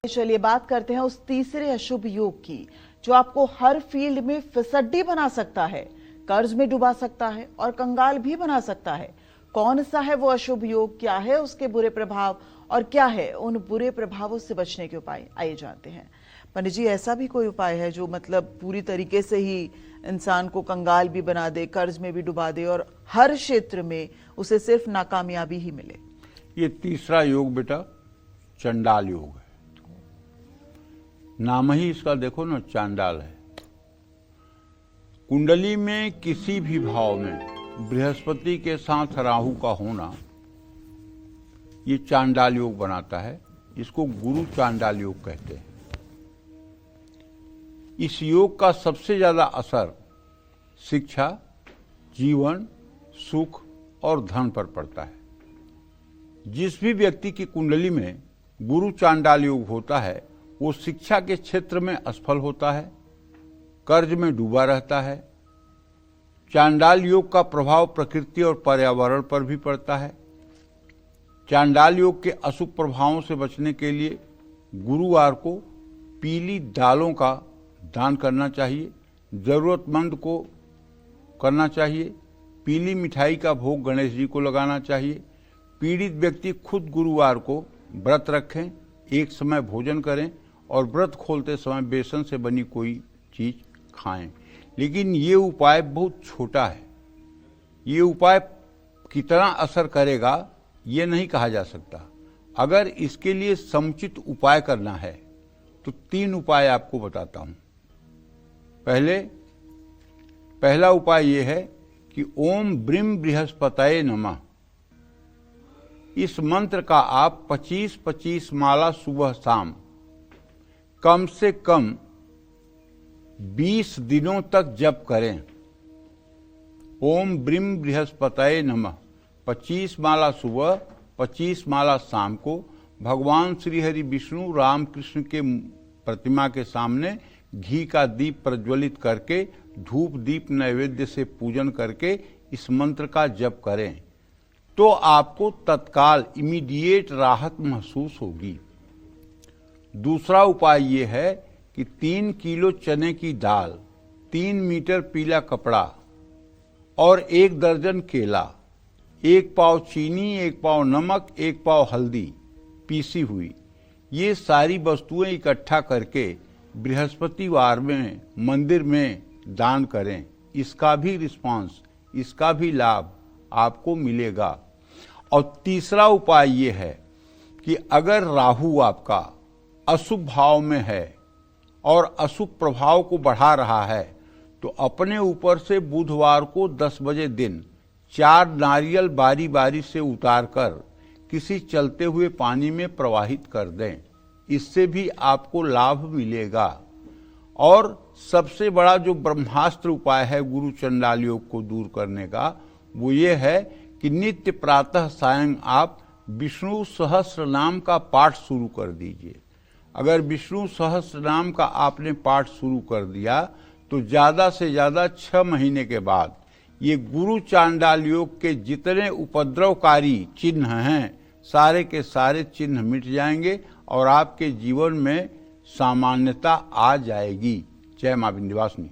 चलिए बात करते हैं उस तीसरे अशुभ योग की जो आपको हर फील्ड में फिसड्डी बना सकता है, कर्ज में डुबा सकता है और कंगाल भी बना सकता है। कौन सा है वो अशुभ योग, क्या है उसके बुरे प्रभाव और क्या है उन बुरे प्रभावों से बचने के उपाय, आइए जानते हैं। पंडित जी, ऐसा भी कोई उपाय है जो मतलब पूरी तरीके से ही इंसान को कंगाल भी बना दे, कर्ज में भी डुबा दे और हर क्षेत्र में उसे सिर्फ नाकामयाबी ही मिले? ये तीसरा योग बेटा चंडाल योग है। नाम ही इसका देखो ना, चांडाल है। कुंडली में किसी भी भाव में बृहस्पति के साथ राहु का होना ये चांडाल योग बनाता है। इसको गुरु चांडाल योग कहते हैं। इस योग का सबसे ज्यादा असर शिक्षा, जीवन, सुख और धन पर पड़ता है। जिस भी व्यक्ति की कुंडली में गुरु चांडाल योग होता है वो शिक्षा के क्षेत्र में असफल होता है, कर्ज में डूबा रहता है। चांडाल योग का प्रभाव प्रकृति और पर्यावरण पर भी पड़ता है। चांडाल योग के अशुभ प्रभावों से बचने के लिए गुरुवार को पीली दालों का दान करना चाहिए, जरूरतमंद को करना चाहिए। पीली मिठाई का भोग गणेश जी को लगाना चाहिए। पीड़ित व्यक्ति खुद गुरुवार को व्रत रखें, एक समय भोजन करें और व्रत खोलते समय बेसन से बनी कोई चीज खाएं। लेकिन ये उपाय बहुत छोटा है। ये उपाय कितना असर करेगा ये नहीं कहा जा सकता। अगर इसके लिए समुचित उपाय करना है तो 3 उपाय आपको बताता हूं। पहला उपाय ये है कि ओम ब्रीम बृहस्पतये नमः, इस मंत्र का आप 25-25 माला सुबह शाम कम से कम 20 दिनों तक जप करें। ओम ब्रीम बृहस्पतये नमः 25 माला सुबह, 25 माला शाम को भगवान श्री हरि विष्णु रामकृष्ण के प्रतिमा के सामने घी का दीप प्रज्वलित करके धूप दीप नैवेद्य से पूजन करके इस मंत्र का जप करें तो आपको तत्काल इमीडिएट राहत महसूस होगी। दूसरा उपाय ये है कि 3 किलो चने की दाल, 3 मीटर पीला कपड़ा और 1 दर्जन केला, 1 पाव चीनी, 1 पाव नमक, 1 पाव हल्दी पीसी हुई, ये सारी वस्तुएं इकट्ठा करके बृहस्पतिवार में मंदिर में दान करें। इसका भी रिस्पांस, इसका भी लाभ आपको मिलेगा। और तीसरा उपाय ये है कि अगर राहु आपका अशुभ भाव में है और अशुभ प्रभाव को बढ़ा रहा है तो अपने ऊपर से बुधवार को 10 बजे दिन 4 नारियल बारी बारी से उतारकर किसी चलते हुए पानी में प्रवाहित कर दें। इससे भी आपको लाभ मिलेगा। और सबसे बड़ा जो ब्रह्मास्त्र उपाय है गुरु चंडाल योग को दूर करने का वो ये है कि नित्य प्रातः सायं आप विष्णु सहस्त्र नाम का पाठ शुरू कर दीजिए। अगर विष्णु सहस्त्र नाम का आपने पाठ शुरू कर दिया तो ज्यादा से ज्यादा 6 महीने के बाद ये गुरु चांडाल योग के जितने उपद्रवकारी चिन्ह हैं सारे के सारे चिन्ह मिट जाएंगे और आपके जीवन में सामान्यता आ जाएगी। जय मां विंध्यवासिनी।